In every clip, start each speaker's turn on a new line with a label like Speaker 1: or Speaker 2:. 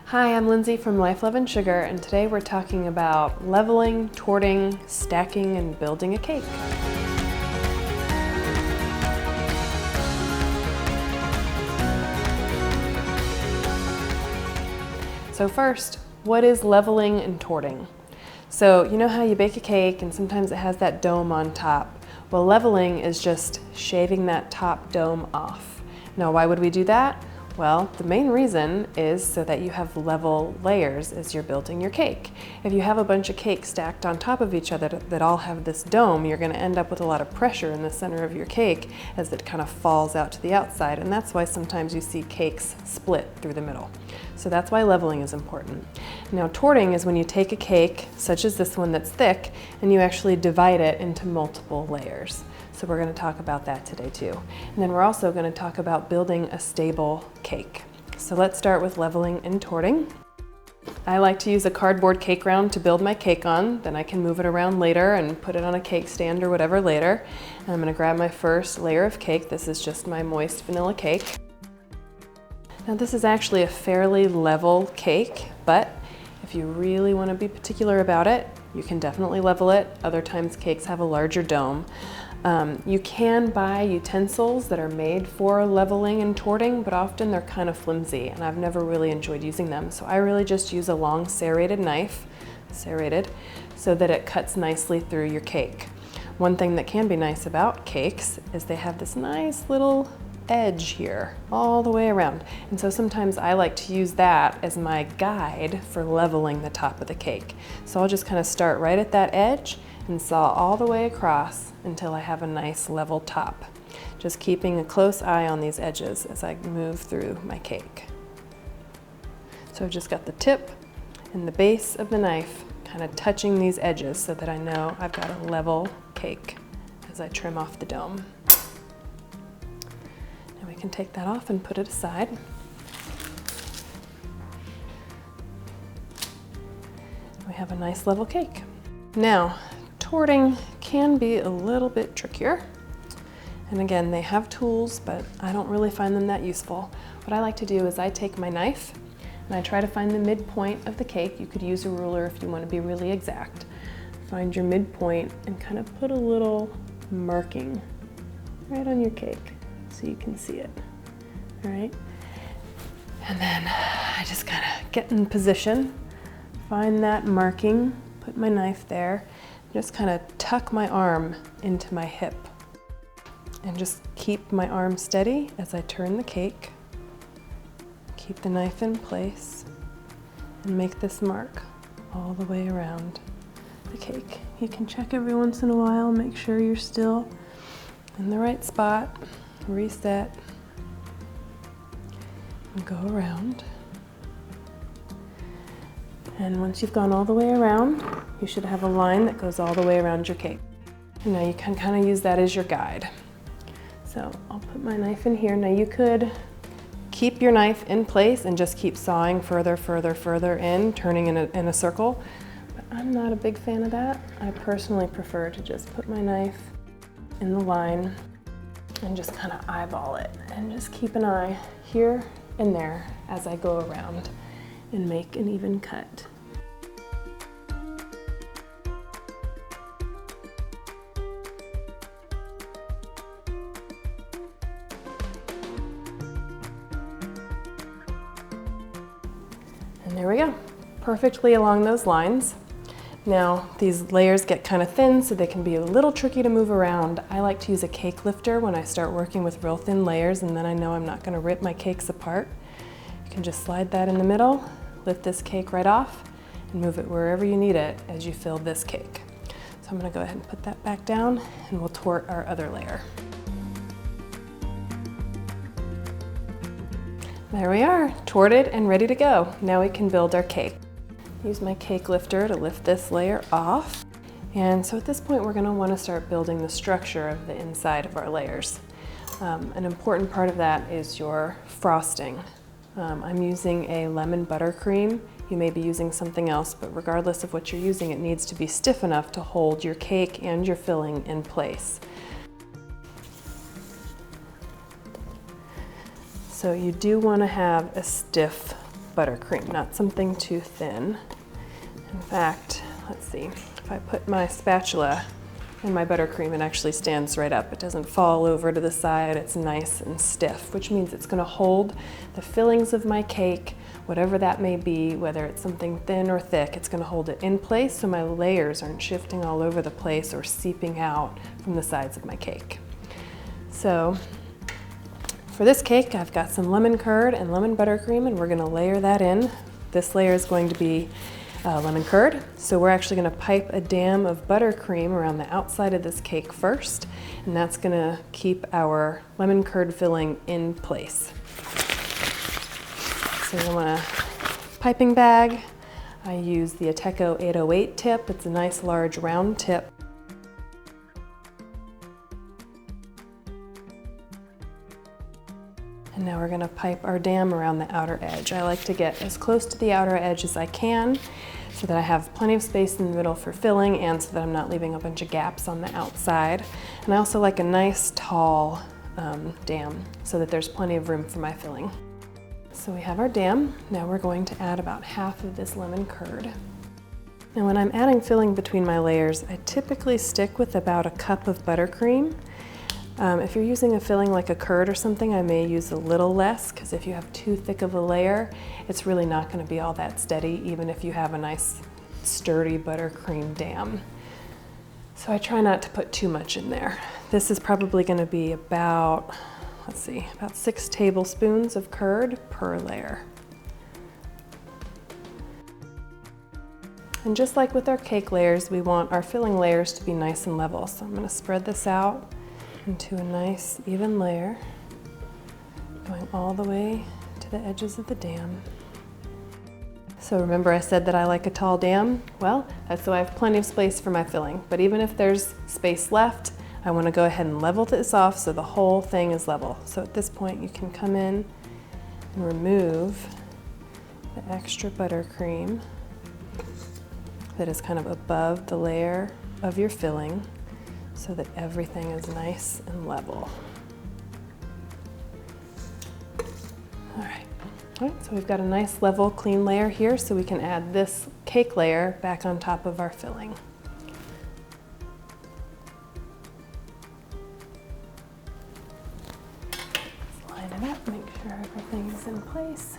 Speaker 1: Hi, I'm Lindsay from Life, Love, and Sugar, and today we're talking about leveling, torting, stacking, and building a cake. So first, what is leveling and torting? So you know how you bake a cake and sometimes it has that dome on top? Well, leveling is just shaving that top dome off. Now, why would we do that? Well, the main reason is so that you have level layers as you're building your cake. If you have a bunch of cakes stacked on top of each other that all have this dome, you're going to end up with a lot of pressure in the center of your cake as it kind of falls out to the outside, and that's why sometimes you see cakes split through the middle. So that's why leveling is important. Now, torting is when you take a cake, such as this one that's thick, and you actually divide it into multiple layers. So we're going to talk about that today too. And then we're also going to talk about building a stable cake. So let's start with leveling and torting. I like to use a cardboard cake round to build my cake on, then I can move it around later and put it on a cake stand or whatever later. And I'm going to grab my first layer of cake. This is just my moist vanilla cake. Now this is actually a fairly level cake, but if you really want to be particular about it, you can definitely level it. Other times cakes have a larger dome. You can buy utensils that are made for leveling and torting, but often they're kind of flimsy and I've never really enjoyed using them. So I really just use a long serrated knife, serrated, so that it cuts nicely through your cake. One thing that can be nice about cakes is they have this nice little edge here all the way around. And so sometimes I like to use that as my guide for leveling the top of the cake. So I'll just kind of start right at that edge and saw all the way across until I have a nice level top. Just keeping a close eye on these edges as I move through my cake. So I've just got the tip and the base of the knife kind of touching these edges so that I know I've got a level cake as I trim off the dome. Now we can take that off and put it aside. We have a nice level cake. Now, torting can be a little bit trickier. And again, they have tools, but I don't really find them that useful. What I like to do is I take my knife and I try to find the midpoint of the cake. You could use a ruler if you want to be really exact. Find your midpoint and kind of put a little marking right on your cake so you can see it. All right? And then I just kind of get in position, find that marking, put my knife there, just kind of tuck my arm into my hip and just keep my arm steady as I turn the cake. Keep the knife in place and make this mark all the way around the cake. You can check every once in a while, make sure you're still in the right spot, reset, and go around. And once you've gone all the way around, you should have a line that goes all the way around your cake. And now you can kind of use that as your guide. So I'll put my knife in here. Now you could keep your knife in place and just keep sawing further in, turning in a circle. But I'm not a big fan of that. I personally prefer to just put my knife in the line and just kind of eyeball it and just keep an eye here and there as I go around and make an even cut. And there we go, perfectly along those lines. Now these layers get kind of thin, so they can be a little tricky to move around. I like to use a cake lifter when I start working with real thin layers, and then I know I'm not going to rip my cakes apart. You can just slide that in the middle, lift this cake right off, and move it wherever you need it as you fill this cake. So I'm going to go ahead and put that back down, and we'll tort our other layer. There we are, torted and ready to go. Now we can build our cake. Use my cake lifter to lift this layer off. And so at this point, we're going to want to start building the structure of the inside of our layers. An important part of that is your frosting. I'm using a lemon buttercream. You may be using something else, but regardless of what you're using, it needs to be stiff enough to hold your cake and your filling in place. So you do want to have a stiff buttercream, not something too thin. In fact, let's see, if I put my spatula in my buttercream, it actually stands right up. It doesn't fall over to the side. It's nice and stiff, which means it's going to hold the fillings of my cake, whatever that may be, whether it's something thin or thick. It's going to hold it in place so my layers aren't shifting all over the place or seeping out from the sides of my cake. So for this cake, I've got some lemon curd and lemon buttercream, and we're going to layer that in. This layer is going to be lemon curd. So we're actually going to pipe a dam of buttercream around the outside of this cake first, and that's going to keep our lemon curd filling in place. So I want a piping bag. I use the Ateco 808 tip. It's a nice large round tip. And now we're going to pipe our dam around the outer edge. I like to get as close to the outer edge as I can so that I have plenty of space in the middle for filling and so that I'm not leaving a bunch of gaps on the outside. And I also like a nice tall dam so that there's plenty of room for my filling. So we have our dam. Now we're going to add about half of this lemon curd. Now when I'm adding filling between my layers, I typically stick with about a cup of buttercream. If you're using a filling like a curd or something, I may use a little less, because if you have too thick of a layer, it's really not going to be all that steady, even if you have a nice sturdy buttercream dam. So I try not to put too much in there. This is probably going to be about, let's see, about 6 tablespoons of curd per layer. And just like with our cake layers, we want our filling layers to be nice and level. So I'm going to spread this out into a nice even layer, going all the way to the edges of the dam. So remember I said that I like a tall dam? Well, that's so I have plenty of space for my filling. But even if there's space left, I want to go ahead and level this off so the whole thing is level. So at this point you can come in and remove the extra buttercream that is kind of above the layer of your filling, so that everything is nice and level. All right, so we've got a nice level clean layer here, so we can add this cake layer back on top of our filling. Let's line it up, make sure everything is in place.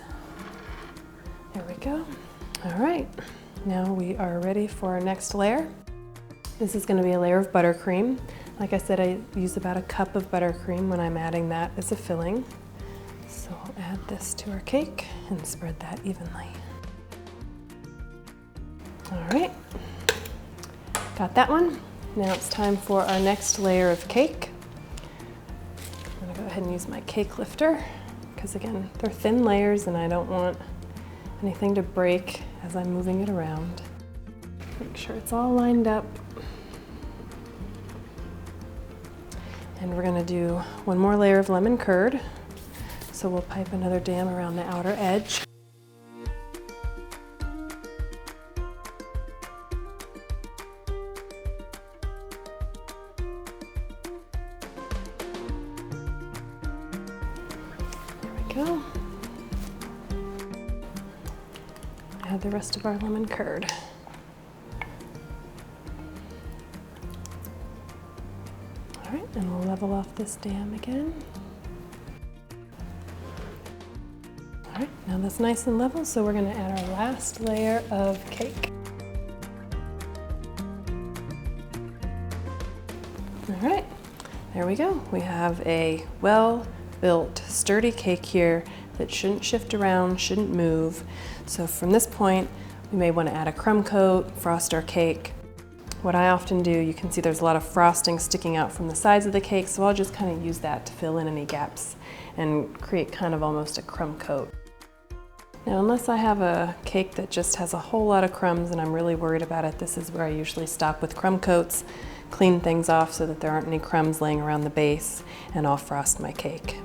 Speaker 1: There we go. All right, now we are ready for our next layer. This is going to be a layer of buttercream. Like I said, I use about a cup of buttercream when I'm adding that as a filling. So I'll add this to our cake and spread that evenly. All right, got that one. Now it's time for our next layer of cake. I'm going to go ahead and use my cake lifter because again, they're thin layers and I don't want anything to break as I'm moving it around. Make sure it's all lined up. And we're going to do one more layer of lemon curd. So we'll pipe another dam around the outer edge. There we go. Add the rest of our lemon curd. All right, and we'll level off this dam again. All right, now that's nice and level, so we're going to add our last layer of cake. All right, there we go. We have a well-built, sturdy cake here that shouldn't shift around, shouldn't move. So from this point, we may want to add a crumb coat, frost our cake. What I often do, you can see there's a lot of frosting sticking out from the sides of the cake, so I'll just kind of use that to fill in any gaps and create kind of almost a crumb coat. Now, unless I have a cake that just has a whole lot of crumbs and I'm really worried about it, this is where I usually stop with crumb coats, clean things off so that there aren't any crumbs laying around the base, and I'll frost my cake.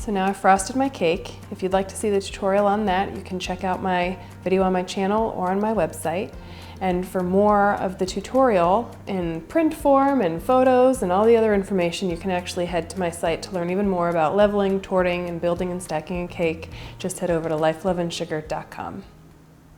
Speaker 1: So now I've frosted my cake. If you'd like to see the tutorial on that, you can check out my video on my channel or on my website. And for more of the tutorial in print form and photos and all the other information, you can actually head to my site to learn even more about leveling, torting, and building and stacking a cake. Just head over to lifeloveandsugar.com.